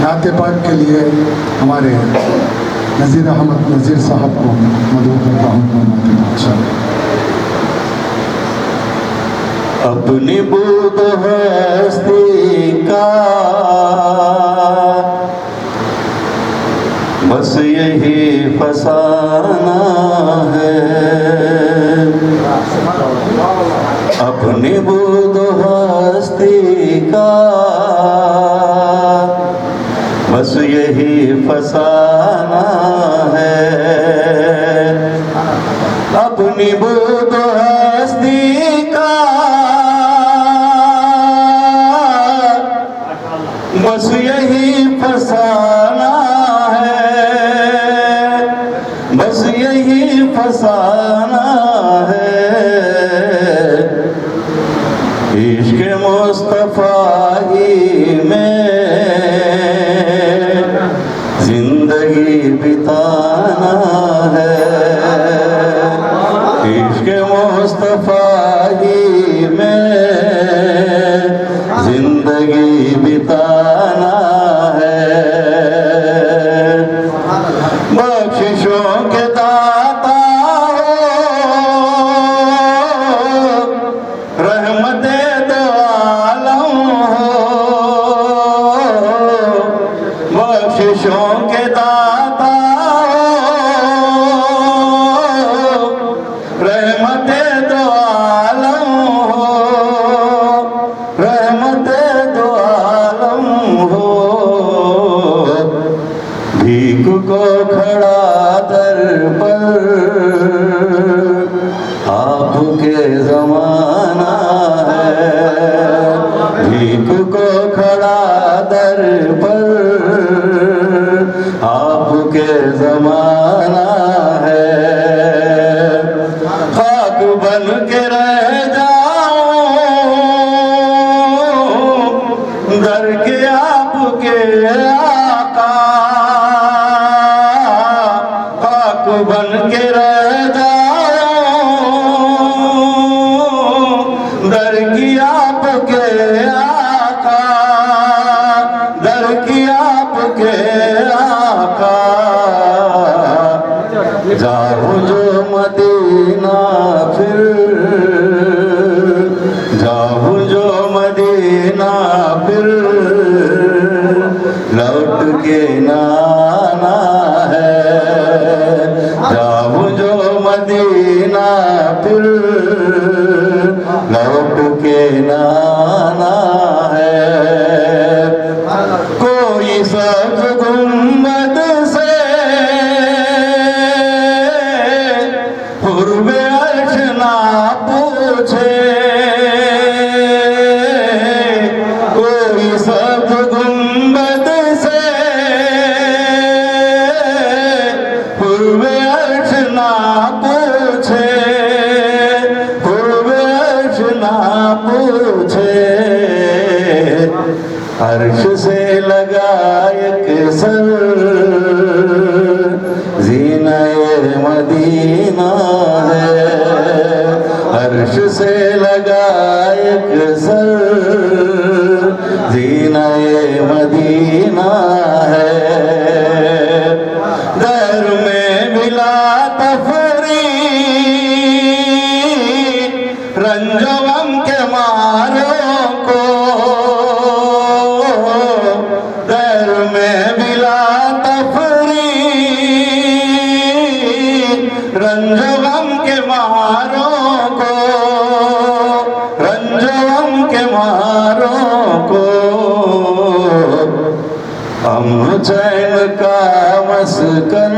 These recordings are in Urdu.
نعت پاک کے لیے ہمارے نذیر احمد نذیر صاحب کو مدعو کرتا ہوں نعت پاک سے۔ اپنی بود ہستی کا بس یہی فسانہ ہے، اپنی بود ہستی کا بس یہی فسانہ ہے، اپنی بود ہستی کا بس یہی فسانہ ہے، بس یہی فسانہ ہے، عشق مصطفیٰ ہی میں زندگی بتانا ہے، عشق مصطفیٰ ہی میں زندگی بتانا ہے، بخششوں کے داتا ہو، رحمت دو عالم ہو، بخششوں کے داتا ہو، رحمت دو عالم ہو، رحمت دو عالم ہو، بھیک کو کھڑا در پر آپ کے زمانہ ہے، بھیک کو کھڑا در پر آپ کے زمانہ ہے، خاک بن کے رہ جاؤں در کے آپ کے آقا، خاک بن کے رہ جاؤں در کی آپ کے آقا، در کی آپ کے آقا، جاؤں جو مدینہ پھر، جاؤں جو مدینہ پھر لوٹ کے نہ آنا ہے، جاؤں جو مدینہ پھر لوٹ کے نہ آنا ہے، کوئی سبز گنبد سے قرب عرش نہ پوچھے، کوئی سبز گنبد سے قرب عرش نہ پوچھے، قرب عرش نہ پوچھے، عرش سے لگا ایک سر زینہ مدینہ ہے، عرش سے لگا ایک سر زینہ مدینہ ہے، در میں بلا تفریق رنج و غم کے ماروں کو، در میں بلا تفریق رنج و غم کے ماروں کو، رنج و غم کے ماروں کو، امن چین کا مسکن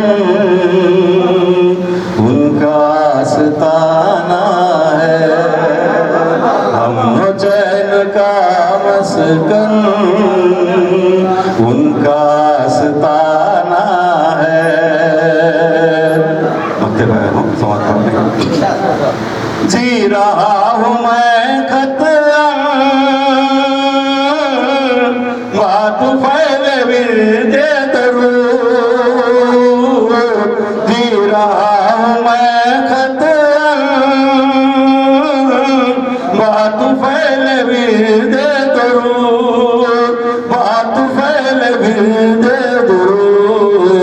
ان کا آستانہ ہے، امن چین کا مسکن ان کا آستانہ ہے، جی رہا ہوں میں خط بات پھیلے ورد درود، جی رہا ہوں میں خط بات پھیلے ورد درود، بات پھیل ورد درود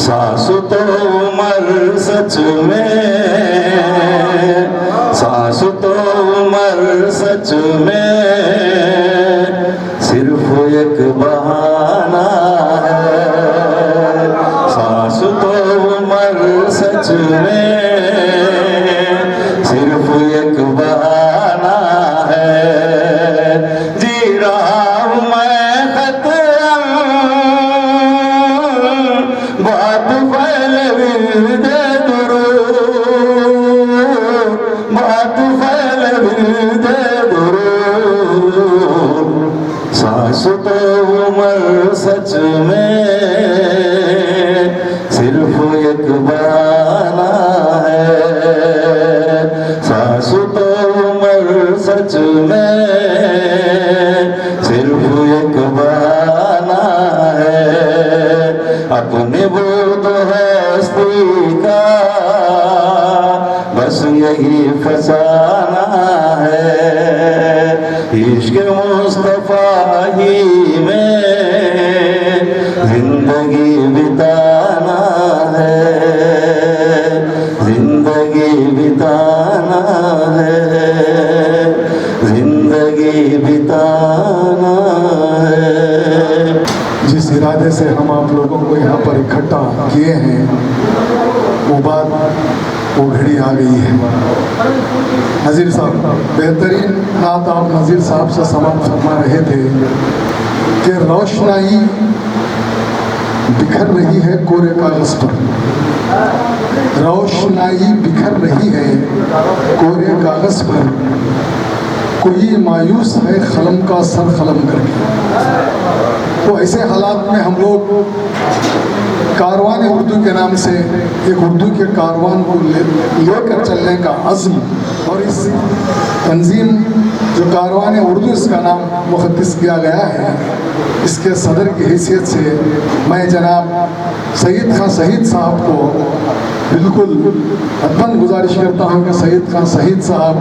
ساس تو عمر سچ میں ساس تو عمر سچ میں صرف ایک بہانہ ہے ساس تو عمر سچ میں صرف ایک بہانہ ہے جی رہا ہوں میں خطرہ بات پھیل ورد درود بات پھیل ورد درود ساس تو عمر سچ میں صرف ایک بہانہ ہے ساس تو عمر سچ میں صرف ایک بہانہ ہے اپنی بود ہستی کا بس یہی فسانہ ہے عشق مصطفیٰ ہی میں زندگی بتانا ہے زندگی بتانا ہے زندگی بتانا ہے جس ارادے سے ہم آپ لوگوں کو یہاں پر اکٹھا کیے ہیں وہ بات وہ گھڑی آ گئی ہے۔ نذیر صاحب بہترین نعت آپ نذیر صاحب سے سماعت فرما رہے تھے کہ روشنائی بکھر رہی ہے کورے کاغذ پر روشنائی بکھر رہی ہے کورے کاغذ پر کوئی مایوس ہے قلم کا سر قلم کر کے۔ تو ایسے حالات میں ہم لوگ کاروان اردو کے نام سے ایک اردو کے کاروان کو لے کر چلنے کا عزم اور اس تنظیم جو کاروان اردو اس کا نام مختص کیا گیا ہے اس کے صدر کی حیثیت سے میں جناب سید خان شہید صاحب کو بالکل حتماً گزارش کرتا ہوں کہ سید خان شہید صاحب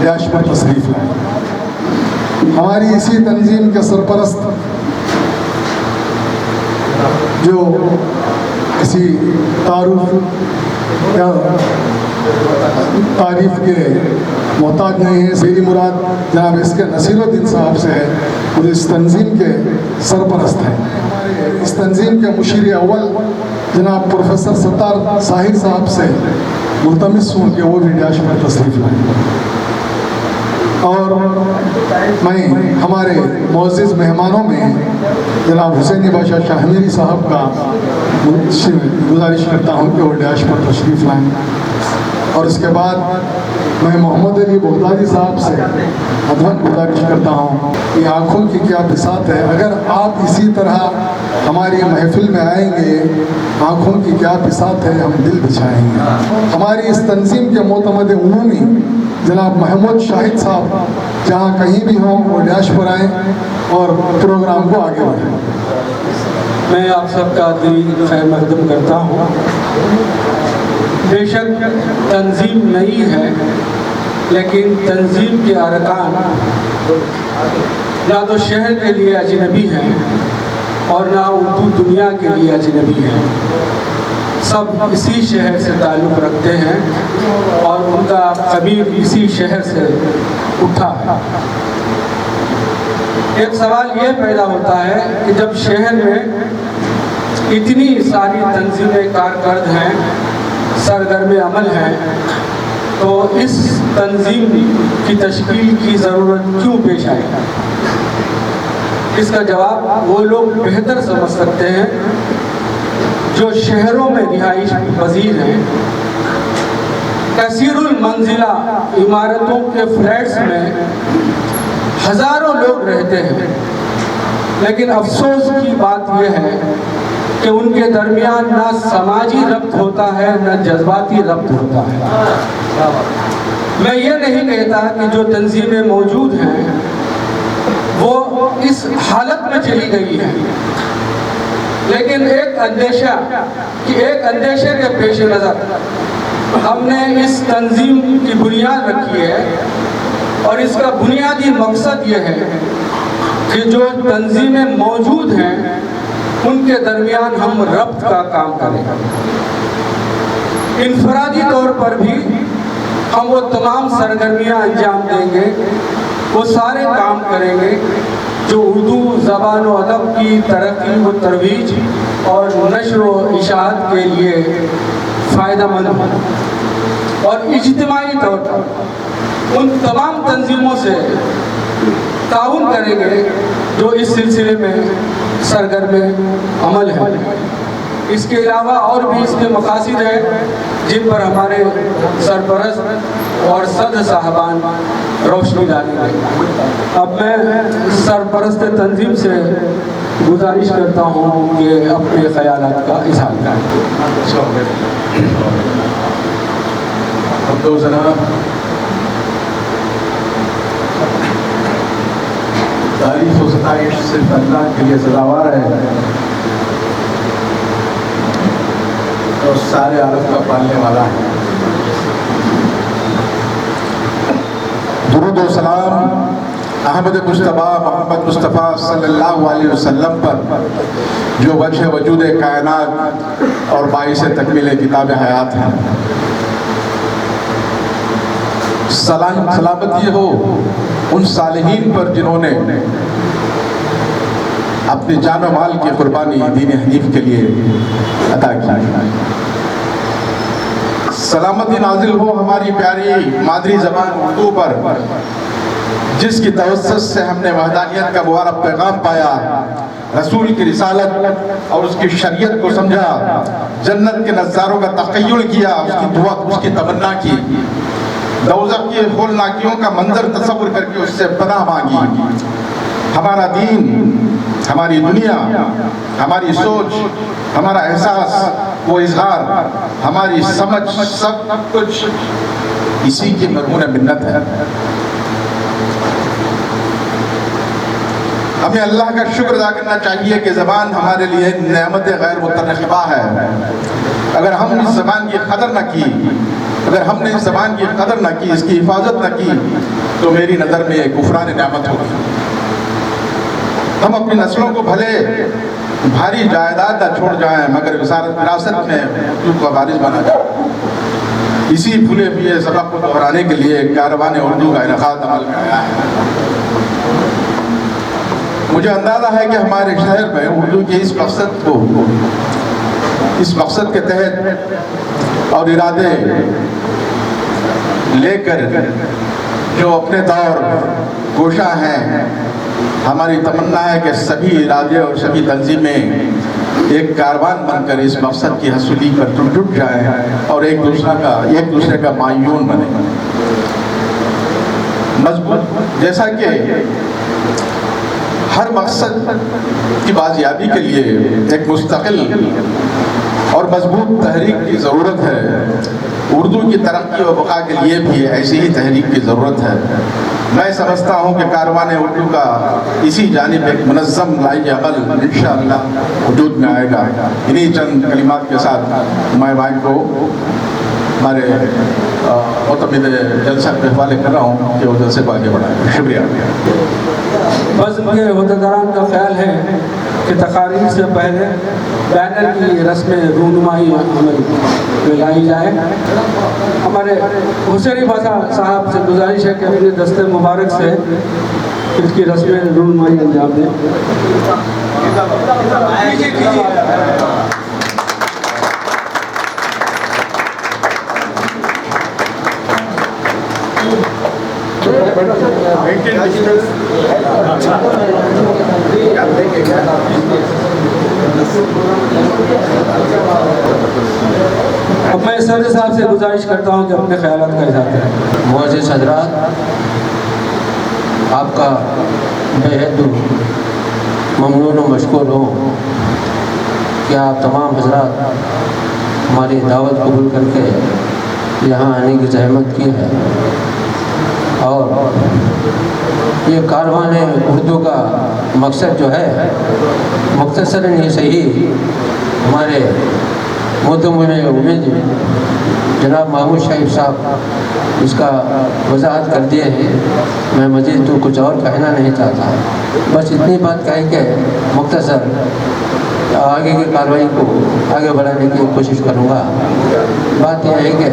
ریاش پر تشریف لائیں۔ ہماری اسی تنظیم کے سرپرست جو کسی تعریف کے محتاج نہیں ہے، میری مراد جناب اس کے نصیر الدین صاحب سے ہے، وہ اس تنظیم کے سرپرست ہیں۔ اس تنظیم کے مشیر اول جناب پروفیسر ستار ساحر صاحب سے ملتمس ہوں کہ وہ بھی ریاش میں تشریف لائیں۔ اور میں ہمارے معزز مہمانوں میں جناب حسینی بادشاہ شاہمیری صاحب کا گزارش کرتا ہوں کہ وہ ڈیاش پر تشریف لائیں۔ اور اس کے بعد میں محمد علی بغدادی صاحب سے ادھن گزارش کرتا ہوں کہ آنکھوں کی کیا بساط ہے، اگر آپ اسی طرح ہماری محفل میں آئیں گے آنکھوں کی کیا بساط ہے ہم دل بچھائیں گے۔ ہماری اس تنظیم کے معتمد عمومی جناب محمود شاہد صاحب جہاں کہیں بھی ہوں وہ ڈیاش پر آئیں اور پروگرام کو آگے بڑھائیں۔ میں آپ سب کا دلی خیر مقدم کرتا ہوں۔ بے شک تنظیم نئی ہے لیکن تنظیم کے ارکان نہ تو شہر کے لیے اجنبی ہیں اور نہ اردو دنیا کے لیے اجنبی ہیں، سب اسی شہر سے تعلق رکھتے ہیں اور ان کا قبیل اسی شہر سے اٹھا ہے۔ ایک سوال یہ پیدا ہوتا ہے کہ جب شہر میں اتنی ساری تنظیمیں کارکرد ہیں، سرگرم عمل ہیں، تو اس تنظیم کی تشکیل کی ضرورت کیوں پیش آئی؟ اس کا جواب وہ لوگ بہتر سمجھ سکتے ہیں جو شہروں میں رہائش پذیر ہیں، کثیر المنزلہ عمارتوں کے فلیٹس میں ہزاروں لوگ رہتے ہیں، لیکن افسوس کی بات یہ ہے کہ ان کے درمیان نہ سماجی ربط ہوتا ہے نہ جذباتی ربط ہوتا ہے۔ میں یہ نہیں کہتا کہ جو تنظیمیں موجود ہیں وہ اس حالت میں چلی گئی ہیں، لیکن ایک اندیشے کے پیش نظر ہم نے اس تنظیم کی بنیاد رکھی ہے اور اس کا بنیادی مقصد یہ ہے کہ جو تنظیمیں موجود ہیں ان کے درمیان ہم ربط کا کام کریں. انفرادی طور پر بھی ہم وہ تمام سرگرمیاں انجام دیں گے، وہ سارے کام کریں گے جو اردو زبان و ادب کی ترقی و ترویج اور نشر و اشاعت کے لیے فائدہ مند ہوں. اور اجتماعی طور پر ان تمام تنظیموں سے تعاون کریں گے جو اس سلسلے میں سرگرم عمل ہیں. اس کے علاوہ اور بھی اس کے مقاصد ہیں جن پر ہمارے سرپرست اور صدر صاحبان روشنی ڈالیں گے. اب میں سرپرست تنظیم سے گزارش کرتا ہوں کہ اپنے خیالات کا اظہار کریں. ہم دو جناب تعریف و ستائش صرف اللہ کے لیے سزاوار ہے اور سارے عالم کا پالنے والا ہے. درود و سلام احمد مصطفیٰ محمد مصطفیٰ صلی اللہ علیہ وسلم پر جو وجہ وجود کائنات اور باعث تکمیل کتاب حیات ہے. سلامت یہ ہو ان صالحین پر جنہوں نے اپنی جان و مال کی قربانی دین حنیف کے لیے عطا کی. سلامتی نازل ہو ہماری پیاری مادری زبان اردو پر جس کی توسط سے ہم نے وحدانیت کا مبارک پیغام پایا، رسول کی رسالت اور اس کی شریعت کو سمجھا، جنت کے نظاروں کا تخیل کیا، اس کی دعا اس کی تمنا کی، دوزخ کی ہولناکیوں کا منظر تصور کر کے اس سے پناہ مانگی. ہمارا دین، ہماری دنیا، ہماری سوچ، ہمارا احساس، وہ اظہار، ہماری سمجھ، سب کچھ اسی کی مرہون منت ہے. ہمیں اللہ کا شکر ادا کرنا چاہیے کہ زبان ہمارے لیے نعمت غیر متناقضہ ہے. اگر ہم اس زبان کی قدر نہ کی، اگر ہم نے اس زبان کی قدر نہ کی، اس کی حفاظت نہ کی، تو میری نظر میں ایک کفران نعمت ہوگی. ہم اپنی نسلوں کو بھلے بھاری جائیداد نہ چھوڑ جائیں مگر وراثت میں اردو کا وارث بنا جائے. اسی بھولے ہوئے سبق کو دہرانے کے لیے کاروان اردو کا انعقاد عمل میں آیا ہے. مجھے اندازہ ہے کہ ہمارے شہر میں اردو کے اس مقصد کے تحت اور ارادے لے کر جو اپنے طور گوشہ ہیں، ہماری تمنا ہے کہ سبھی ارادے اور سبھی تنظیمیں ایک کاروان بن کر اس مقصد کی حصولی پر جٹ جائیں اور ایک دوسرے کا معیون بنے. مضبوط جیسا کہ ہر مقصد کی بازیابی کے لیے ایک مستقل اور مضبوط تحریک کی ضرورت ہے، اردو کی ترقی و بقا کے لیے بھی ایسی ہی تحریک کی ضرورت ہے. میں سمجھتا ہوں کہ کاروان اردو کا اسی جانب ایک منظم لائی عمل انشاءاللہ وجود میں آئے گا. انہی چند کلمات کے ساتھ میں مائک کو ہمارے معتمد جلسہ کے حوالے کر رہا ہوں کہ وہ جلسے کو آگے بڑھائیں. شکریہ. بزم کے عہدیداران کا خیال ہے کہ تقاریر سے پہلے بینر کی رسم رونمائی عمل میں لائی جائے. ہمارے حسین بازا صاحب سے گزارش ہے کہ اپنے دست مبارک سے اس کی رسم رونمائی انجام دیں. اب میں صدر صاحب سے گزارش کرتا ہوں کہ اپنے خیالات کا اظہار کریں. معزز حضرات، آپ کا بے حد ممنون و مشکور ہوں کہ آپ تمام حضرات ہماری دعوت قبول کر کے یہاں آنے کی زحمت کی ہے. اور یہ کاروان اردو کا مقصد جو ہے مختصراً یہ صحیح ہمارے محترم امید جناب محمود شاہد صاحب اس کا وضاحت کر دیے ہیں. میں مزید تو کچھ اور کہنا نہیں چاہتا، بس اتنی بات کہہ کے مختصر آگے کی کارروائی کو آگے بڑھانے کی کوشش کروں گا. بات یہ ہے کہ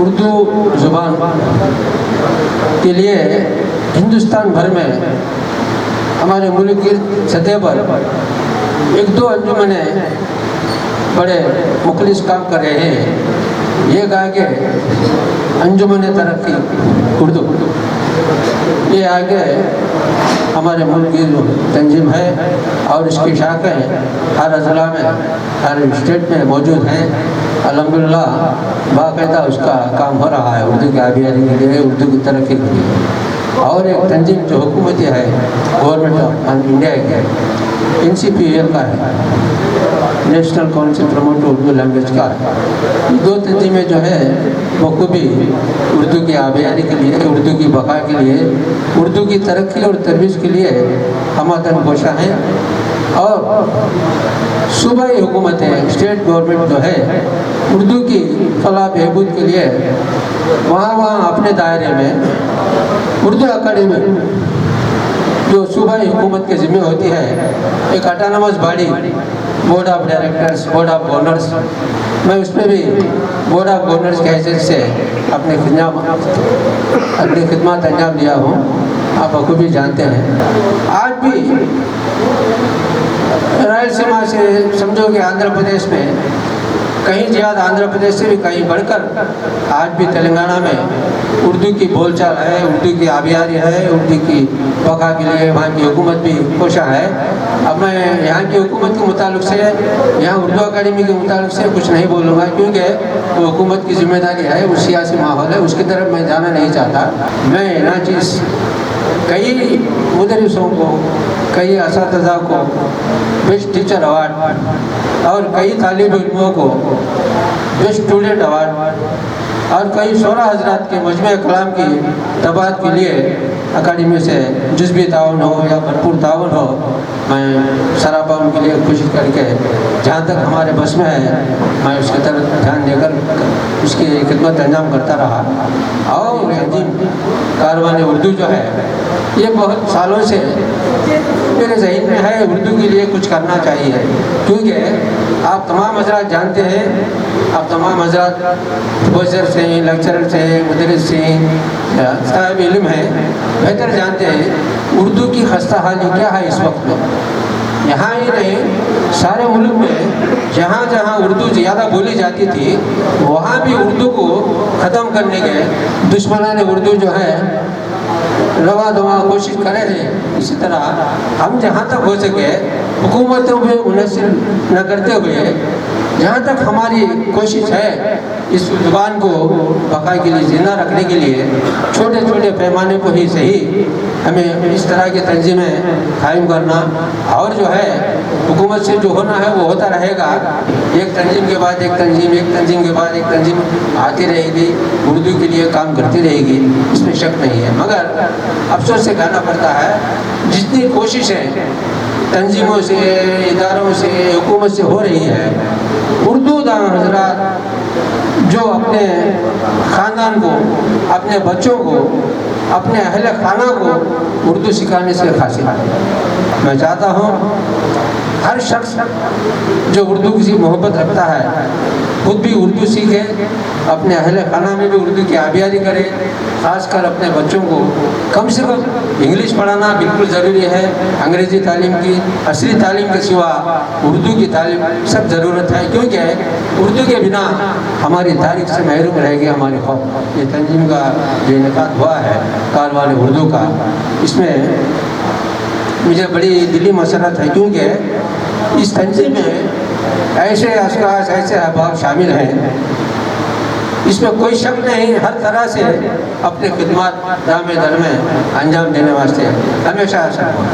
اردو زبان کے لیے ہندوستان بھر میں ہمارے ملک کی سطح پر ایک دو انجمنیں بڑے مخلص کام کر رہے ہیں. یہ کہا کہ انجمن ترقی اردو، یہ آگے ہمارے ملک کی جو تنظیم ہے اور اس کی شاخیں ہر اضلاع میں ہر اسٹیٹ میں موجود ہیں. الحمدللہ باقاعدہ اس کا کام ہو رہا ہے اردو کی آبیاری کے لیے، اردو کی ترقی کے لیے. اور ایک تنظیم جو حکومتی ہے گورنمنٹ آف انڈیا کی NCPL کا ہے، national council promote Urdu language کا ہے. یہ دو تنظیمیں جو ہے بخوبی اردو کی آبیاری کے لیے، اردو کی بقا کے لیے، اردو کی ترقی اور ترویج کے لیے ہمدن کوشاں ہیں. اور صوبائی حکومتیں، اسٹیٹ گورنمنٹ جو ہے اردو کی فلاح بہبود کے لیے وہاں اپنے دائرے میں اردو اکیڈمی جو صوبائی حکومت کے ذمہ ہوتی ہے، ایک autonomous body, board of directors, board of governors, میں اس میں بھی بورڈ آف گورنرز کی حیثیت سے اپنی خدمات انجام دیا ہوں. آپ بخوبی جانتے ہیں. آج بھی رائلسیما سے سمجھو کہ آندھرا پردیش میں کہیں زیادہ، آندھرا پردیش سے بھی کہیں بڑھ کر آج بھی تلنگانہ میں اردو کی بول چال ہے، اردو کی آبیاری ہے، اردو کی بقا کے لیے وہاں کی حکومت بھی کوشاں ہے. اب میں یہاں کی حکومت کے متعلق سے، یہاں اردو اکیڈمی کے متعلق سے کچھ نہیں بولوں گا، کیونکہ وہ حکومت کی ذمہ داری ہے، وہ سیاسی ماحول ہے، اس کی طرف میں جانا نہیں چاہتا. میں ناچیز کئی مدرسوں کو، کئی اساتذہ کو بیسٹ ٹیچر ایوارڈ اور کئی طالب علموں کو بیسٹ اسٹوڈنٹ ایوارڈ اور کئی شعراء حضرات کے مجمع کلام کی طباعت کے لیے اکیڈمی سے جزوی تعاون ہو یا بھرپور تعاون ہو، میں سراپا ان کے لیے کوشش کر کے جہاں تک ہمارے بس میں ہے میں اس کی طرف دھیان دے کر اس کی خدمت انجام کرتا رہا. اور کاروان اردو جو ہے یہ بہت سالوں سے میرے ذہن میں ہے، اردو کے لیے کچھ کرنا چاہیے. کیونکہ آپ تمام حضرات جانتے ہیں، آپ تمام حضرات پروفیسر سے، لیکچرر سے، مدرس سے، صاحب علم ہیں، بہتر جانتے ہیں اردو کی خستہ حالی کیا ہے اس وقت میں. یہاں ہی نہیں، سارے ملک میں جہاں جہاں اردو زیادہ بولی جاتی تھی وہاں بھی اردو کو ختم کرنے کے دشمنان اردو جو ہے روا دوا کوشش کرے ہیں. اسی طرح ہم جہاں تک ہو سکے حکومتوں میں منحصر نہ کرتے ہوئے جہاں تک ہماری کوشش ہے اس زبان کو بقا کے لیے زندہ رکھنے کے لیے چھوٹے چھوٹے پیمانے کو ہی صحیح ہمیں اس طرح کی تنظیمیں قائم کرنا، اور جو ہے حکومت سے جو ہونا ہے وہ ہوتا رہے گا. ایک تنظیم کے بعد ایک تنظیم، ایک تنظیم کے بعد ایک تنظیم آتی رہے گی، اردو کے لیے کام کرتی رہے گی، اس میں شک نہیں ہے. مگر افسوس سے کہنا پڑتا ہے جتنی کوششیں تنظیموں سے، اداروں سے، حکومت سے ہو رہی ہے، اردو داں حضرات جو اپنے خاندان کو، اپنے بچوں کو، اپنے اہل خانہ کو اردو سکھانے سے قاصر ہے. میں چاہتا ہوں ہر شخص جو اردو کی محبت رکھتا ہے خود بھی اردو سیکھے، اپنے اہل خانہ میں بھی اردو کی آبیاری کرے. خاص کر اپنے بچوں کو کم سے کم انگلش پڑھانا بالکل ضروری ہے. انگریزی تعلیم کی، عصری تعلیم کے سوا اردو کی تعلیم سب ضرورت ہے، کیونکہ اردو کے بنا ہماری تاریخ سے محروم رہے گی ہماری قوم. یہ تنظیم کا جو انعقاد ہوا ہے کاروان اردو کا، اس میں مجھے بڑی دلی مسرت ہے، کیونکہ اس تنظیم میں ایسے اشخاص، ایسے احباب شامل ہیں، اس میں کوئی شک نہیں، ہر طرح سے اپنے خدمات دامے در میں انجام دینے واسطے ہمیشہ ایسا ہوا.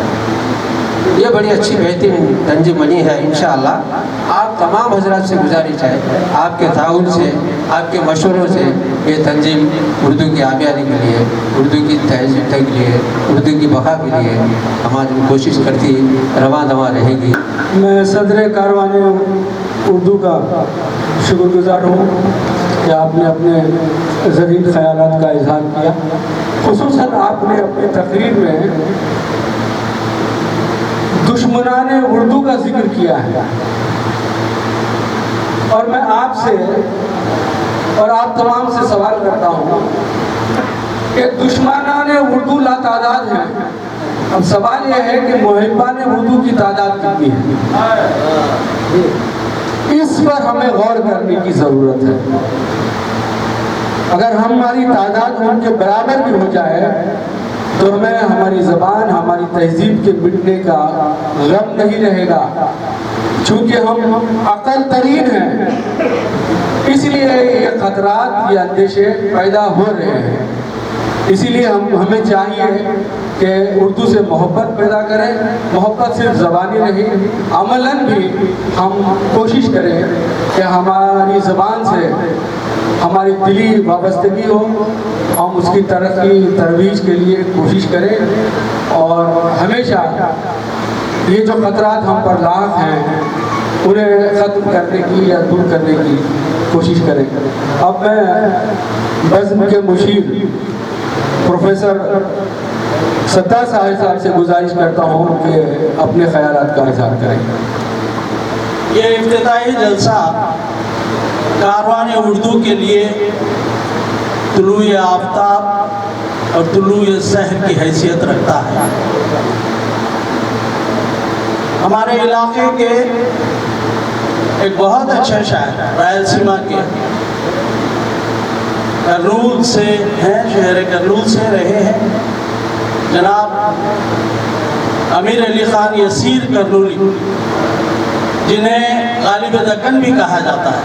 یہ بڑی اچھی بہترین تنظیم بنی ہے. انشاءاللہ آپ تمام حضرات سے گزارش ہے، آپ کے تعاون سے، آپ کے مشوروں سے یہ تنظیم اردو کی آبیاری کے لیے، اردو کی تہذیب کے لیے، اردو کی بقا کے لیے ہماری کوشش کرتی رواں دواں رہے گی. میں صدر کاروان اردو کا شکر گزار ہوں کہ آپ نے اپنے زرعی خیالات کا اظہار کیا. خصوصاً آپ نے اپنی تقریر میں دشمنان اردو کا ذکر کیا ہے، اور میں آپ سے اور آپ تمام سے سوال کرتا ہوں کہ دشمنان اردو لاتعداد ہیں. اب سوال یہ ہے کہ محبان اردو کی تعداد کتنی ہے؟ اس پر ہمیں غور کرنے کی ضرورت ہے. اگر ہماری تعداد ان کے برابر بھی ہو جائے تو ہمیں ہماری زبان، ہماری تہذیب کے مٹنے کا غم نہیں رہے گا، چونکہ ہم اقل ترین ہیں. اس لیے یہ خطرات، یہ اندیشے پیدا ہو رہے ہیں. اسی لیے ہمیں چاہیے کہ اردو سے محبت پیدا کریں. محبت صرف زبانی نہیں، عملاً بھی ہم کوشش کریں کہ ہماری زبان سے ہماری دلی وابستگی ہو، ہم اس کی ترقی ترویج کے لیے کوشش کریں، اور ہمیشہ یہ جو خطرات ہم پر لاحق ہیں انہیں ختم کرنے کی یا دور کرنے کی کوشش کریں. اب میں بزم کے مشیر پروفیسر ستار صاحب سے گزارش کرتا ہوں کہ اپنے خیالات کا اظہار کریں. یہ افتتاحی جلسہ کاروان اردو کے لیے طلوع آفتاب اور طلوع سحر کی حیثیت رکھتا ہے. ہمارے علاقے کے ایک بہت اچھے شاعر رائل سیما کے کرنول سے ہیں، شہر کرنول سے رہے ہیں، جناب امیر علی خان یسیر کرنولی، جنہیں غالب دکن بھی کہا جاتا ہے،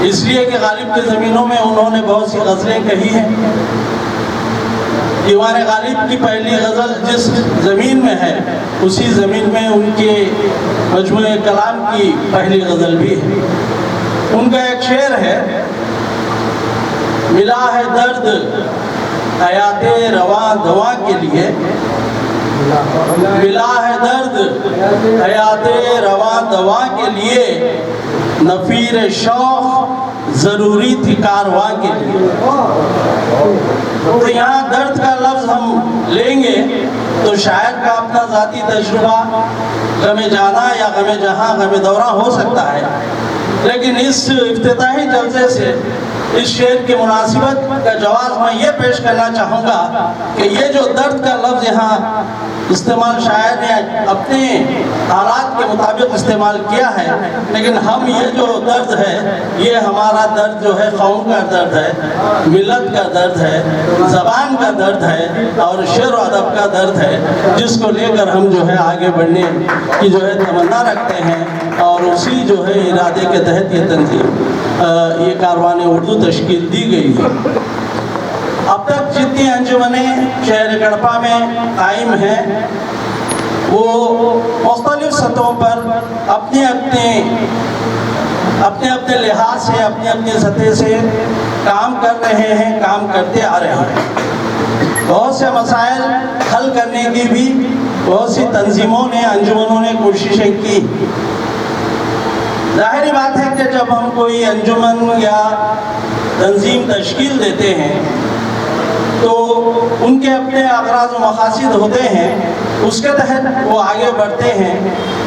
اس لیے کہ غالب کی زمینوں میں انہوں نے بہت سی غزلیں کہی ہیں. دیوان غالب کی پہلی غزل جس زمین میں ہے اسی زمین میں ان کے مجموعہ کلام کی پہلی غزل بھی ہے. ان کا ایک شعر ہے: ملا ہے درد حیات رواں دواں کے لیے، ملا ہے درد حیات رواں دواں کے لیے، نفیر شوق ضروری تھی کارواں کے لیے. تو یہاں درد کا لفظ ہم لیں گے تو شاعر کا اپنا ذاتی تجربہ غم جانا یا غم جہاں، غم دورہ ہو سکتا ہے، لیکن اس افتتاحی جلسے سے اس شعر کی مناسبت کا جواز میں یہ پیش کرنا چاہوں گا کہ یہ جو درد کا لفظ یہاں استعمال شاعر نے اپنے حالات کے مطابق استعمال کیا ہے، لیکن ہم یہ جو درد ہے یہ ہمارا درد جو ہے قوم کا درد ہے، ملت کا درد ہے، زبان کا درد ہے اور شعر و ادب کا درد ہے، جس کو لے کر ہم جو ہے آگے بڑھنے کی جو ہے تمنا رکھتے ہیں، اور اسی جو ہے ارادے کے تحت یہ تنظیم یہ کاروان اردو تشکیل دی گئی ہے. اب تک جتنی انجمنیں شہر گڑپا میں قائم ہیں وہ مختلف سطحوں پر اپنے اپنے لحاظ سے اپنے سطح سے کام کر رہے ہیں، کام کرتے آ رہے ہیں. بہت سے مسائل حل کرنے کی بھی بہت سی تنظیموں نے، انجمنوں نے کوششیں کی. ظاہری بات ہے کہ جب ہم کوئی انجمن یا تنظیم تشکیل دیتے ہیں تو ان کے اپنے اغراض و مقاصد ہوتے ہیں، اس کے تحت وہ آگے بڑھتے ہیں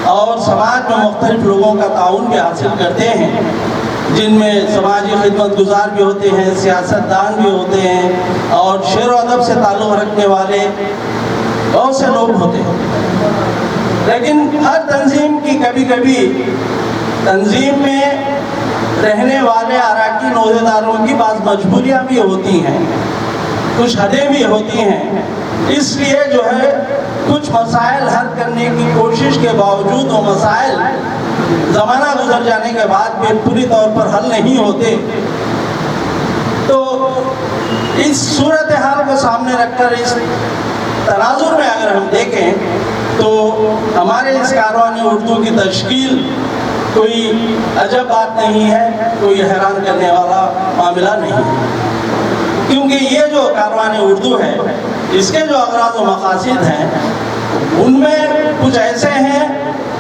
اور سماج میں مختلف لوگوں کا تعاون بھی حاصل کرتے ہیں، جن میں سماجی خدمت گزار بھی ہوتے ہیں، سیاست دان بھی ہوتے ہیں، اور شعر و ادب سے تعلق رکھنے والے بہت سے لوگ ہوتے ہیں. لیکن ہر تنظیم کی کبھی کبھی تنظیم میں رہنے والے اراکین عہدیداروں کی بعض مجبوریاں بھی ہوتی ہیں، کچھ حدیں بھی ہوتی ہیں. اس لیے جو ہے کچھ مسائل حل کرنے کی کوشش کے باوجود وہ مسائل زمانہ گزر جانے کے بعد بھی پوری طور پر حل نہیں ہوتے. تو اس صورتحال کو سامنے رکھ کر اس تناظر میں اگر ہم دیکھیں تو ہمارے اس کاروان اردو کی تشکیل کوئی عجب بات نہیں ہے، کوئی حیران کرنے والا معاملہ نہیں ہے، کیونکہ یہ جو کاروان اردو ہے اس کے جو اغراض و مقاصد ہیں ان میں کچھ ایسے ہیں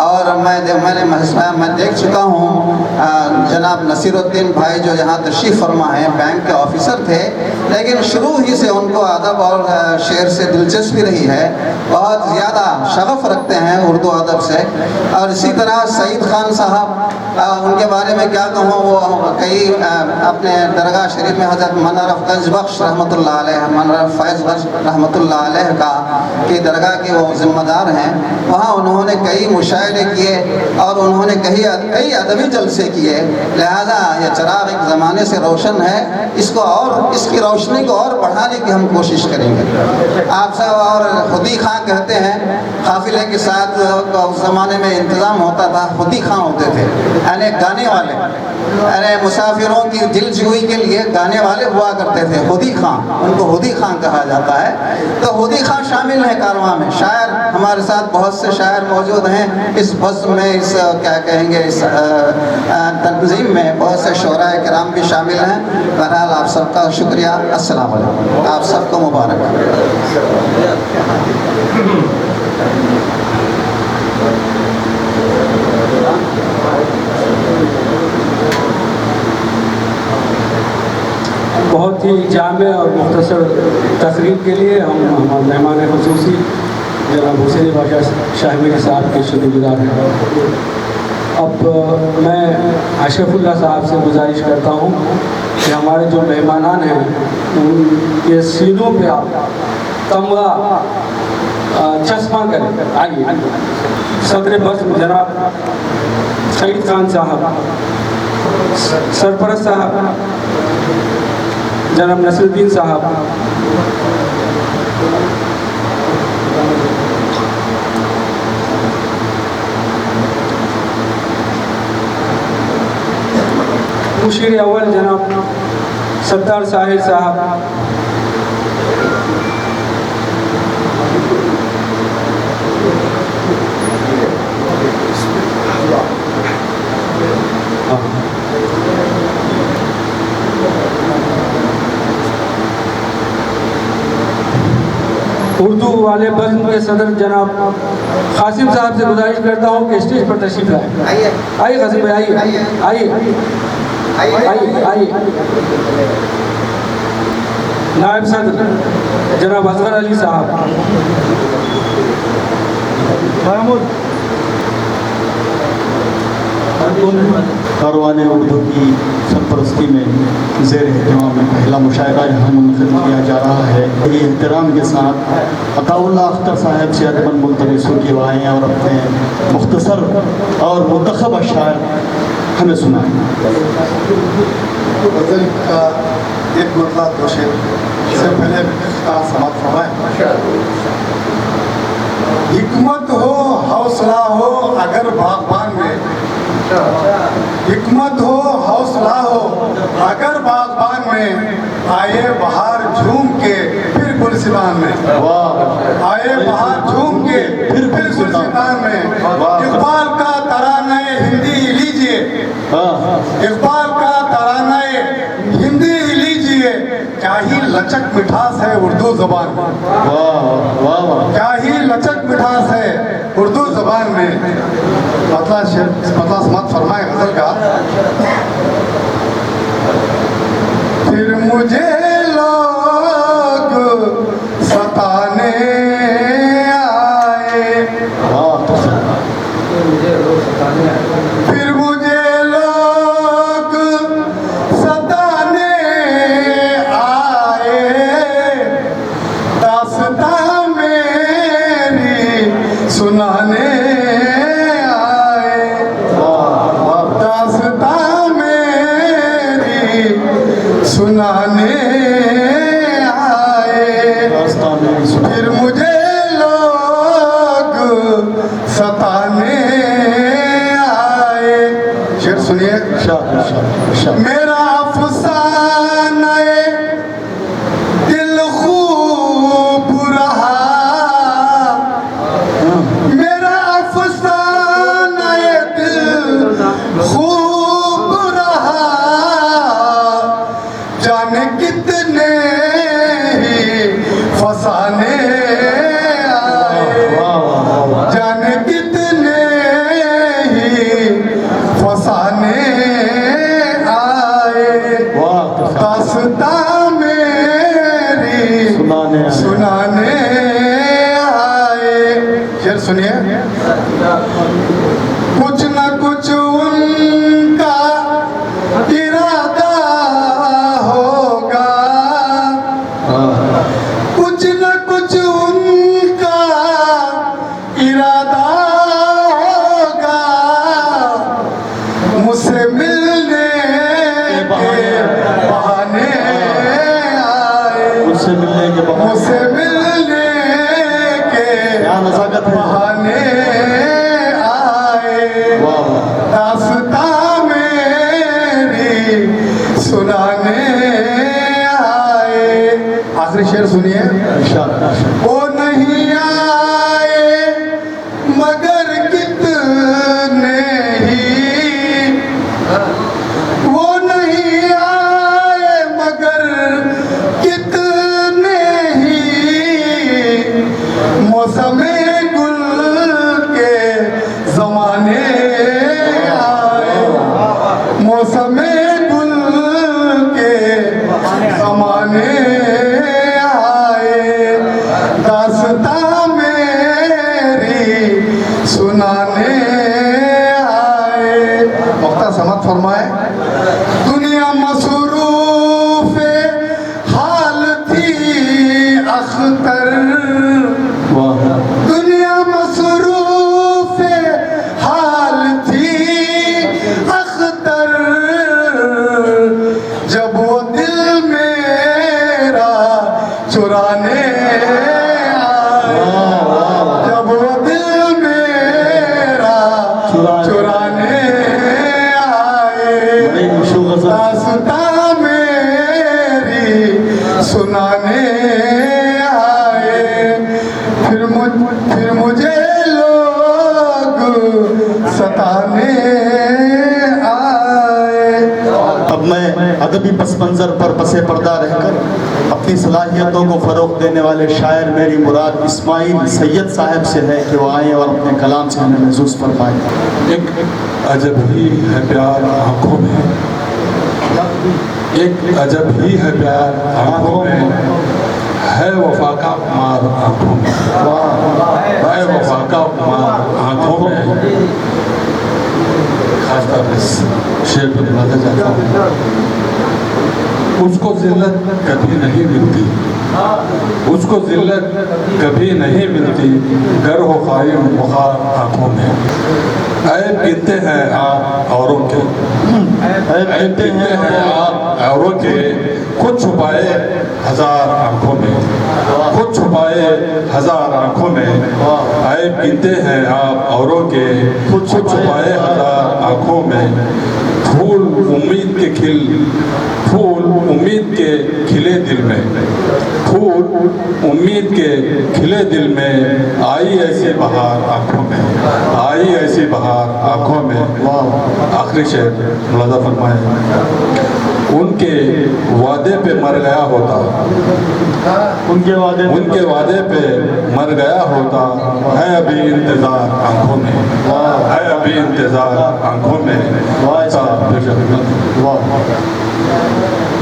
اور میں دیکھ چکا ہوں جناب نصیر الدین بھائی جو یہاں تشریف فرما ہیں، بینک کے آفیسر تھے، لیکن شروع ہی سے ان کو ادب اور شعر سے دلچسپی رہی ہے، بہت زیادہ شغف رکھتے ہیں اردو ادب سے۔ اور اسی طرح سعید خان صاحب، ان کے بارے میں کیا کہوں، وہ کئی اپنے درگاہ شریف میں حضرت منرف گنج بخش رحمۃ اللہ علیہ، منرف فیض بخش رحمۃ اللہ علیہ کی درگاہ کے وہ ذمہ دار ہیں، وہاں انہوں نے کئی مشاعرے کیے اور انہوں نے کئی ادبی جلسے کیے، لہذا یہ چراغ ایک زمانے سے روشن ہے، اس کی روشنی کو اور بڑھانے کی ہم کوشش کریں گے۔ آپ سب اور خودی خاں کہتے ہیں، قافلے کے ساتھ اس زمانے میں انتظام ہوتا تھا، خودی خاں ہوتے تھے، یعنی گانے والے، یعنی مسافروں کی دل جوئی کے لیے گانے والے ہوا کرتے تھے، خودی خاں، ان کو خودی خاں کہا جاتا ہے۔ تو خودی خاں شامل ہیں کارواں میں، شاعر ہمارے ساتھ بہت سے شاعر موجود ہیں اس بزم میں، اس کیا کہیں گے، اس تنظیم میں بہت سے شعراء کرام بھی شامل ہیں۔ بہرحال آپ سب کا شکریہ، السلام علیکم، آپ سب کو مبارک۔ بہت ہی جامع اور مختصر تقریر کے لیے ہم مہمان خصوصی جناب حسین باشا شاہ میری صاحب کے شکر گزار ہیں۔ اب میں اشرف اللہ صاحب سے گزارش کرتا ہوں کہ ہمارے جو مہمانان ہیں ان کے سینوں پہ آپ تمغہ چشمہ کریں۔ آئیے صدر بزم جناب سعید خان صاحب، سرپرست صاحب جناب نصیر الدین صاحب، مشیر اول جناب ستار ساحر صاحب، اردو والے بزم کے صدر جناب قاسم صاحب سے گزارش کرتا ہوں کہ اسٹیج پر تشریف لائیں۔ آئیے قاسم بھائی، آئیے آئیے آئیے۔ نائب صدر جناب اصغر علی صاحب، کاروان اردو کی سرپرستی میں زیر اہتمام میں پہلا مشاعرہ یہاں منعقد کیا جا رہا ہے۔ یہ احترام کے ساتھ عطا اللہ اختر صاحب سے ادب ملتمس کی آئیں اور اپنے مختصر اور منتخب اشعار ہمیں سنائیں۔ غزل کا ایک مرتبہ دو شعر سے پہلے سماعت فرمائیں۔ حکمت ہو حوصلہ ہو اگر باغبان میں، حکمت ہو حوصلہ ہو اگر باغبان میں، آئے بہار جھوم کے پھر گلستان میں، آئے بہار جھوم کے پھر گلستان میں۔ اقبال کا ترانہ ہندی لیجئے، اقبال کا ترانہ ہندی لیجئے، کیا ہی لچک مٹھاس ہے اردو زبان میں، کیا ہی لچک مٹھاس ہے اردو زبان میں۔ مطلع سماعت فرمائے غزل کا۔ پھر مجھے لوگ ستانے آئے، پھر مجھے لوگ ستانے آئے، داستان میری سنانے آئے، داستان میری سنانے آئے، پھر مجھے لوگ ستانے آئے۔ شعر سنیے۔ میرا افسانہ دل خوب رہا، میرا افسانہ دل خوب رہا، جانے کتنے ہی فسانے آئے، جانے سنانے آئے. شعر سنیے. کچھ نہ کچھ ان کا ارادہ ہوگا, کچھ نہ کچھ ان کا ارادہ ہوگا, مجھ سے ملنے کے بہانے آئے, مجھ سے ملنے کے مجھ سے ملنے کے بہانے آئے, داستاں میری سنانے آئے. آخری شعر سنیے. وہ نہیں آئے مگر کتنے ہی, وہ نہیں آئے مگر کتنے ہی, موسم گل کے زمانے آئے, موسم گل کے زمانے آئے, داستاں میری سنانے آئے. وقتہ سمت فرمائے. دنیا مصروف حال تھی اختر, دنیا مصروف حال تھی اختر, جب وہ دل میرا چرانے آئے, جب وہ دل میرا چرانے آئے, داستاں میری سنانے آئے, پھر مجھے لوگ ستانے آئے. اب میں ادبی پس منظر پر پس پردہ رہ کر اپنی صلاحیتوں کو فروغ دینے والے شاعر میری مراد اسماعیل سید صاحب سے ہے کہ وہ آئیں اور اپنے کلام سے ہمیں محسوس فرمائیں. ایک عجب ہی ہے پیار آنکھوں میں, ایک عجب ہی ہے پیار آنکھوں میں, ہے وفا کا مار آنکھوں میں, ہے وفا کا مار آنکھوں میں. خاص طور پر شعر پر بلاتا جاتا ہوں. اس کو ذلت کبھی نہیں ملتی, اس کو ذلت کبھی نہیں ملتی, گر ہو قائم بخار آنکھوں میں. عیب گنتے ہیں آپ اوروں کے, عیب گنتے ہیں آپ اوروں کے, خود چھپائے ہزار آنکھوں میں, خود چھپائے ہزار آنکھوں میں. عیب گنتے ہیں آپ اوروں کے, خود چھپائے ہزار آنکھوں میں. پھول امید کے پھول امید کے کھلے دل میں, پھول امید کے کھلے دل میں, آئی ایسی بہار آنکھوں میں, آئی ایسی بہار آنکھوں میں. آخری شعر ملاحظہ فرمائے. ان کے وعدے پہ مر گیا ہوتا, ان کے وعدے پہ مر گیا ہوتا, ہے ابھی انتظار آنکھوں میں, ہے ابھی انتظار آنکھوں میں.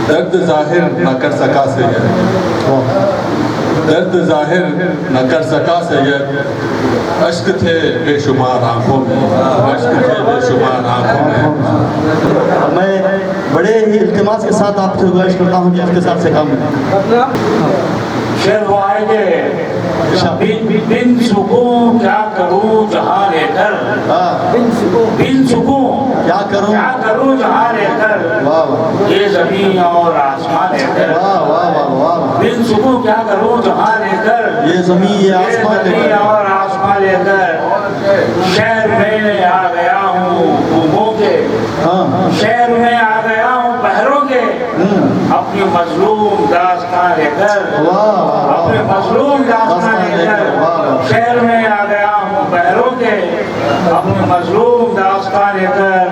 درد ظاہر نہ کر سکا سید, درد ظاہر نہ کر سکا سید, اشک تھے بے شمار آنکھوں میں, اشک تھے بے شمار آنکھوں میں. میں بڑے ہی التماس کے ساتھ آپ سے گزارش کرتا ہوں کہ اختصار سے کام کریں. شعر وہ آئے گے. بن سکون کیا کروں جہاں رہ کر, بن سکون کیا کروں جہاں رہ کر, یہ زمین اور آسمان رہ کر, بن سکون کیا کروں جہاں رہ کر, یہ زمین یہ آسمان اور آسمان رہ کر. شہر میں آ گیا ہوں گھوموں کے, شہر میں آ گیا ہوں بہروں کے, اپنی مظلوم داستان لے کر, اپنے مظلوم داستان لے کر. شہر میں آ گیا ہوں بہروں کے, اپنے مظلوم داستان لے کر.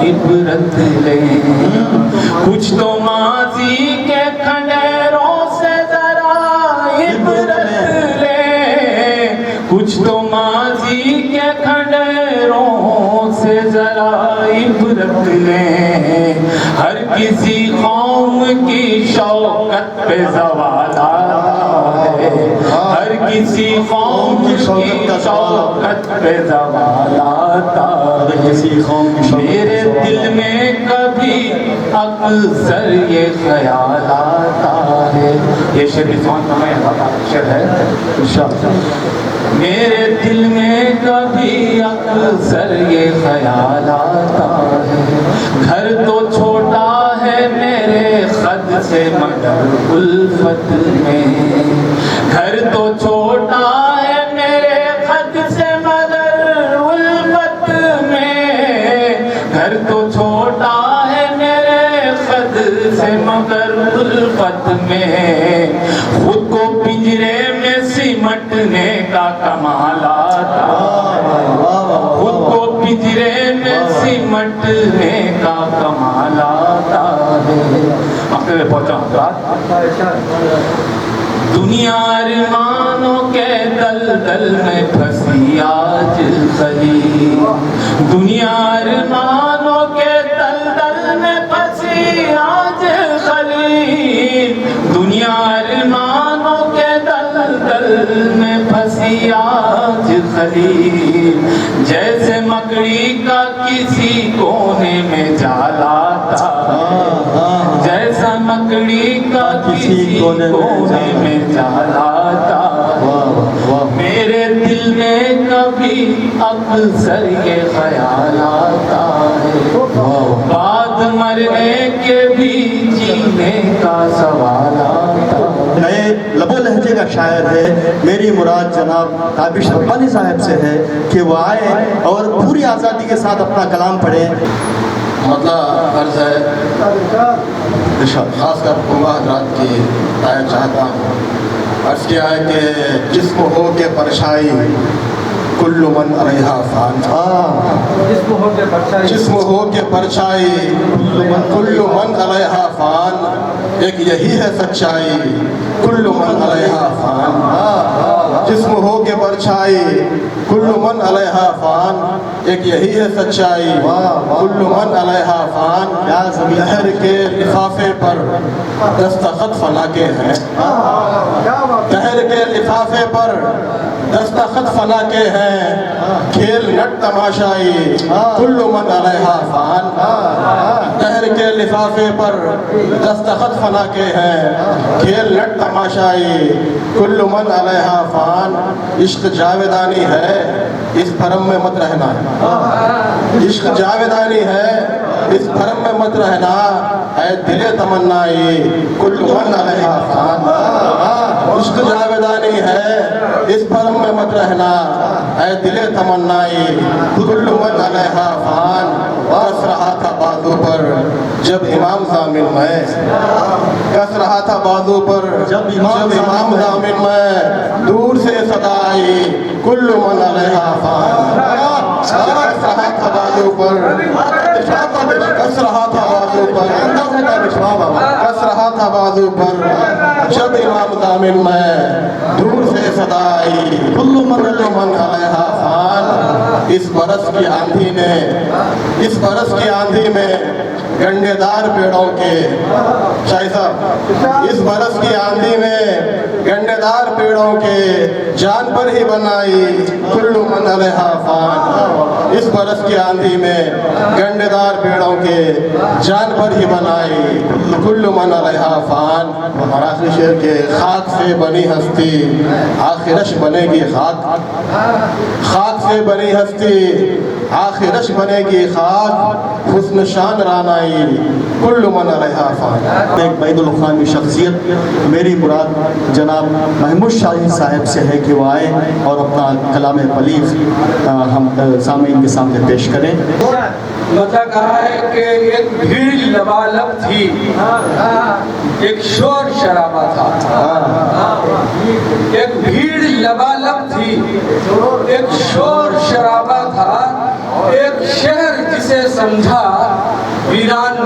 عبرت لیں، کچھ تو ماضی کے کھنڈیروں سے ذرا عبرت لیں، کچھ تو ماضی کے کھنڈیروں سے ذرا عبرت لیں، ہر کسی قوم کی شوکت پہ زوال آتا ہے، ہر کسی قوم کی شوکت پہ زوال آتا ہے، میرے دل میں کبھی اکثر یہ خیال آتا ہے، یہ شعر عثمان کا میں شعر ہے، میرے دل میں کبھی اکثر یہ خیال آتا ہے، گھر تو چھوٹا ہے میرے خد سے مگر الفت میں، گھر تو چھوٹا ہے میرے خد سے مگر الفت میں، گھر تو چھوٹا ہے میرے خد سے مگر الفت میں، خود کو پنجرے میں سمٹنے کا کمال آتا ہے، خود کو پنجرے میں سمٹنے کا کمال آتا ہے، مقصد پہنچا دنیا ارمانوں کے دلدل میں پھنسی آج خلی، دنیا ارمانوں کے دلدل میں پھنسی آج خلی، دنیا ارمانوں کے دلدل میں پھنسی آج خلی، جیسے مکڑی کا کسی کونے میں جال آتا ہے، جیسا مکڑی کا کسی کونے میں جال آتا ہے، میرے دل میں کبھی اکثر یہ خیال آتا ہے، بعد مرنے کے بھی جینے کا سوال آتا ہے۔ نئے لب و لہجے کا شاعر ہے، میری مراد جناب تابش ربانی صاحب سے ہے کہ وہ آئے اور پوری آزادی کے ساتھ اپنا کلام پڑھیں۔ مطلب عرض ہے خاص کر علماء حضرات کی رعایت چاہتا ہوں، عرض کیا ہے کہ جسم ہو کے پرچھائی کل من علیہا فان، جسم ہو کے پرچھائی کل من علیہا فان، ایک یہی ہے سچائی کل من علیہا فان، جسم ہو کے پرچھائی کل من علیہا فان، ایک یہی ہے سچائی کل من علیہا فان، دہر کے لفافے پر دستخط فنا کے ہیں، دہر کے لفافے پر دستخط فنا کے ہیں، کھیل نٹ تماشائی کل من علیہا فان، دہر کے لفافے پر دستخط فنا کے ہیں، کھیل نٹ تماشائی کل من علیہا فان، عشق جاویدانی ہے اس بھرم میں مت رہنا، عشق جاویدانی ہے اس بھرم میں مت رہنا، اے دل تمنائی کل من علیہا فان، عشق جاویدانی ہے اس بھرم میں مت رہنا، اے دل تمنائی کل من علیہا فان، کس رہا تھا بازو پر جب امام ضامن میں، کس رہا تھا بازو پر جب امام ضامن میں، دور سے صدا آئی کل من علیہا فان، کس رہا تھا بازو پر، کس رہا تھا بازو پر، کس رہا تھا بازو پر جب امام ضامن میں، دور سے صدا آئی کل من علیہا فان، اس برس کی آندھی نے، اس برس کی آندھی میں گنڈے دار پیڑوں کے، شاہی صاحب اس برس کی آندھی میں گنڈے دار پیڑوں کے جان پر ہی بنائی کل من علیہا فان، اس برس کی آندھی میں گنڈے دار پیڑوں کے جان پر ہی بنائی کل من علیہا فان، اور آخری شعر کے خاک سے بنی ہستی آخرش بنے گی خاک، خاک سے بنی ہستی آخرش بنے گی خاک، حسن شان رانائی کل من علیہا فان۔ ایک بین الاقوامی شخصیت میری مراد جناب محمود شاہی صاحب سے ہے کہ وہ آئے اور اپنا کلام بلیغ ہم سامعین کے سامنے پیش کریں۔ مطلب کہا ہے کہ ایک بھیڑ لبالب تھی، ایک شور شرابہ تھا، ایک بھیڑ لبالب تھی، ایک شور شرابہ تھا، ایک شہر جسے سمجھا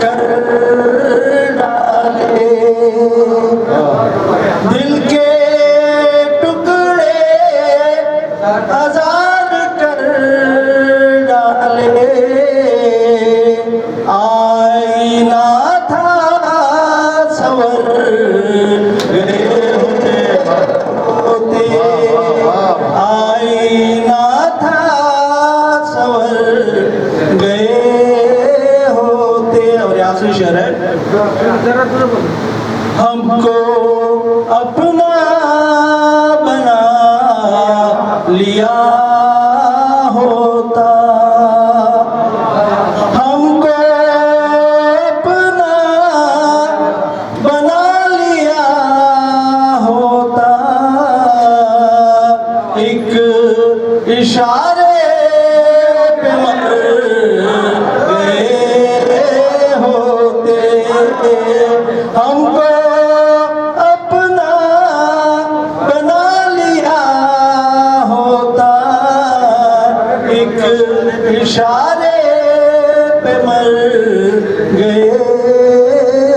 کر ڈالے دل کے ٹکڑے آزاد کر ڈالے آئینہ تھا سور گئے ہوتے آئینہ تھا سور گئے ہوتے اور آخری شعر ہے ہم کو اپنا بنا لیا ہوتا ہم کو اپنا بنا لیا ہوتا ایک اشارے پہ مر گئے ہوتے ہم کو اپنا بنا لیا ہوتا ایک اشارے پہ مر گئے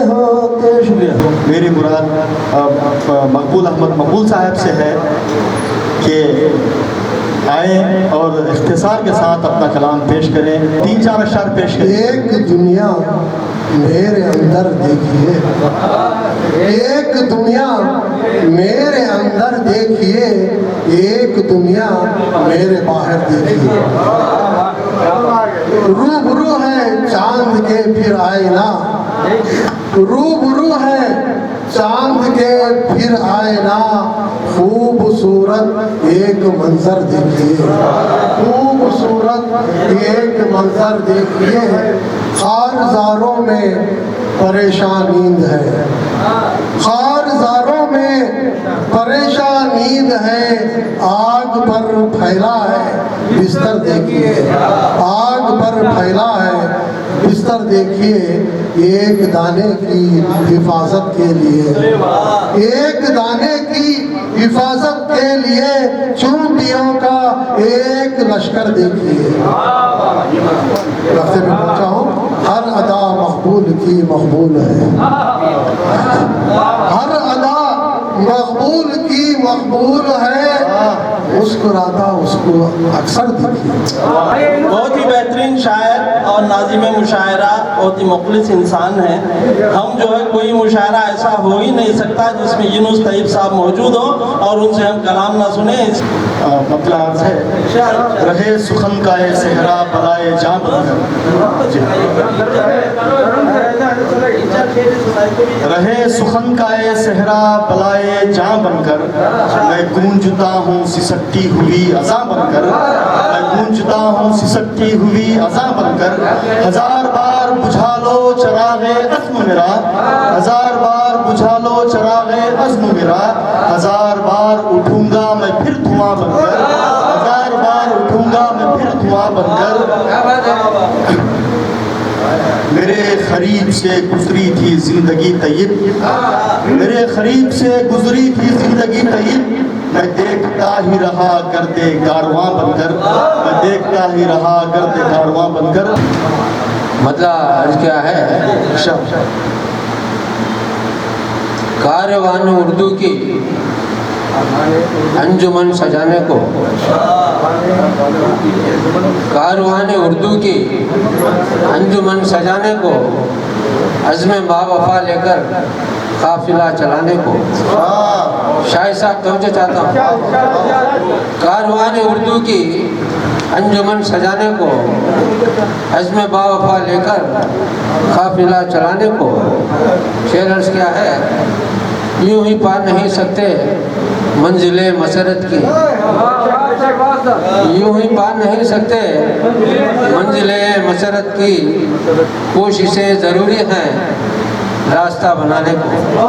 ہوتے شکریہ میری مراد مقبول احمد مقبول صاحب سے ہے کہ آئیں اور اختصار کے ساتھ اپنا کلام پیش کریں 3-4 اشعار پیش کریں ایک دنیا میرے اندر دیکھیے ایک دنیا میرے اندر دیکھیے ایک دنیا میرے باہر دیکھیے روبرو ہے چاند کے پھر آئینہ روبرو ہے چاند کے پھر آئینہ خوبصورت ایک منظر دیکھیے خوبصورت ایک منظر دیکھیے خارزاروں میں پریشان نیند ہے خارزاروں میں پریشان نیند ہے آگ پر پھیلا ہے بستر دیکھیے آگ پر پھیلا ہے بستر دیکھیے ایک دانے کی حفاظت کے لیے ایک دانے کی حفاظت کے لیے چونٹیوں کا ایک لشکر دیکھیے رفتے میں پہنچا ہوں ہر ادا مقبول کی مقبول ہے ہر ادا مقبول کی مقبول ہے مسکراتا اس کو اکثر دیکھیے بہت ہی بہترین شاعر اور ناظم مشاعرہ بہت ہی مخلص انسان ہیں ہم جو ہے کوئی مشاعرہ ایسا ہو ہی نہیں سکتا جس میں یونس طیب صاحب موجود ہو اور ان سے ہم کلام نہ سنیں مطلب عرض ہے رہے سخن کا اے صحرا بلائے جاں بن کر رہے سخن کا اے صحرا بلائے جاں بن کر میں گونجتا ہوں سسکتی ہوئی اذاں بن کر میں گونجتا ہوں سسکتی ہوئی اذاں بن کر ہزار بار بجھا لو چراغ عزم میرا ہزار بار بجھا لو چراغ عزم میرا ہزار بار اٹھوں گا میں پھر دھواں بن کر ہزار بار اٹھوں گا میں پھر دھواں بن کر میرے قریب سے گزری تھی زندگی طیب میرے قریب سے گزری تھی زندگی طیب میں دیکھتا ہی رہا گردے کارواں بن کر میں دیکھتا ہی رہا گردے کارواں بن کر مطلب عرض کیا ہے کاروان اردو کی انجمن سجانے کو کاروان اردو کی انجمن سجانے کو عزم باوفا لے کر قافلہ چلانے کو شاہ صاحب توجہ چاہتا ہوں کاروان اردو کی انجمن سجانے کو عزم باوفا لے کر قافلہ چلانے کو شعر عرض کیا ہے یوں ہی پا نہیں سکتے منزل مسرت کی یوں ہی پا نہیں سکتے منزل مسرت کی کوششیں ضروری ہیں راستہ بنانے کو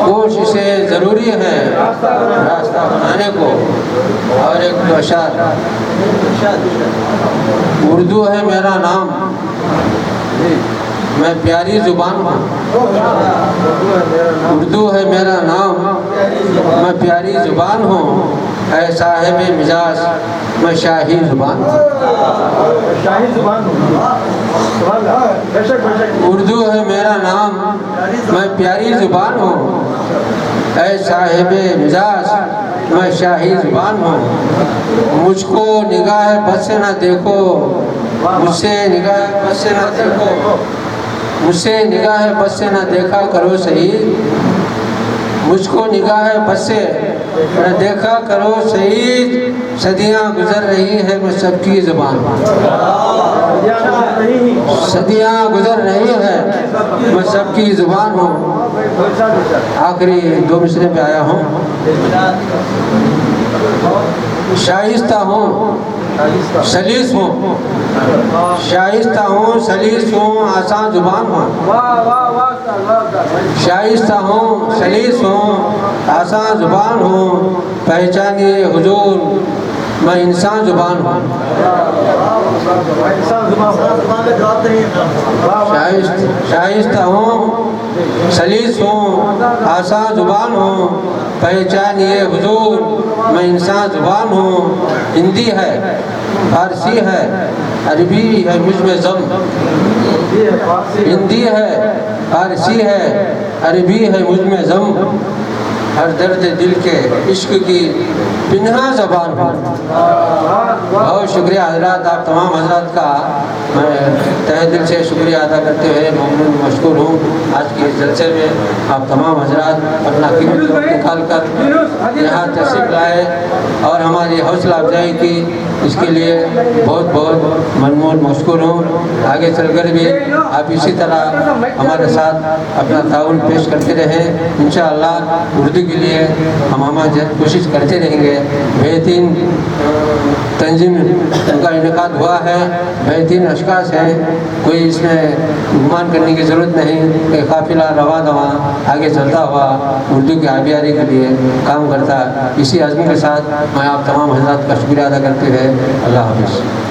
کوششیں ضروری ہیں راستہ بنانے کو اور ایک دو اشعار اردو ہے میرا نام میں پیاری زبان ہوں، اردو ہے میرا نام، میں پیاری زبان ہوں، اے صاحب مزاج میں شاہی زبان ہوں۔ اردو ہے میرا نام، میں پیاری زبان ہوں، اے صاحب مزاج میں شاہی زبان ہوں۔ مجھ کو نگاہ بد سے نہ دیکھو، مجھ سے نگاہ بد سے نہ دیکھو، مجھ سے نگاہ بد سے نہ دیکھا کرو صحیح، مجھ کو نگاہ بد سے نہ دیکھا کرو صحیح، صدیاں گزر رہی ہے میں سب کی زبان ہوں، صدیاں گزر رہی ہے میں سب کی زبان ہوں۔ آخری 2 مصرے پہ آیا ہوں۔ شائستہ ہوں سلیس ہوں، شائستہ ہوں سلیس ہوں، آسان زبان ہوں، شائستہ ہوں سلیس ہوں، آسان زبان ہوں، پہچانیے حضور میں انسان زبان ہوں، شائستہ ہوں سلیس ہوں، آسان زبان ہوں، پہچانیے حضور میں انسان زبان ہوں۔ ہندی ہے، فارسی ہے، عربی ہے مجھ میں ضم، ہندی ہے، فارسی ہے، عربی ہے مجھ میں ضم، ہر درد دل کے عشق کی پنہاں زبان ہوں۔ بہت شکریہ حضرات، آپ تمام حضرات کا میں تہ دل سے شکریہ ادا کرتے ہوئے ممنون مشکور ہوں۔ آج کے اس جلسے میں آپ تمام حضرات اپنا قیمتی وقت نکال کر یہاں تشریف لائے اور ہماری حوصلہ افزائی کی، اس کے لیے بہت بہت ممنون مشکور ہوں۔ آگے چل کر بھی آپ اسی طرح ہمارے ساتھ اپنا تعاون پیش کرتے رہیں، انشاءاللہ اردو کے لیے ہم کوشش کرتے رہیں گے۔ بہترین تنظیم کا انعقاد ہوا ہے، بہترین اشخاص ہیں، کوئی اس میں گمان کرنے کی ضرورت نہیں کہ قافلہ رواں دواں آگے چلتا ہوا اردو کی آبیاری کے لیے کام کرتا۔ اسی عزم کے ساتھ میں آپ تمام حضرات کا شکریہ ادا کرتے ہوئے اللہ حافظ۔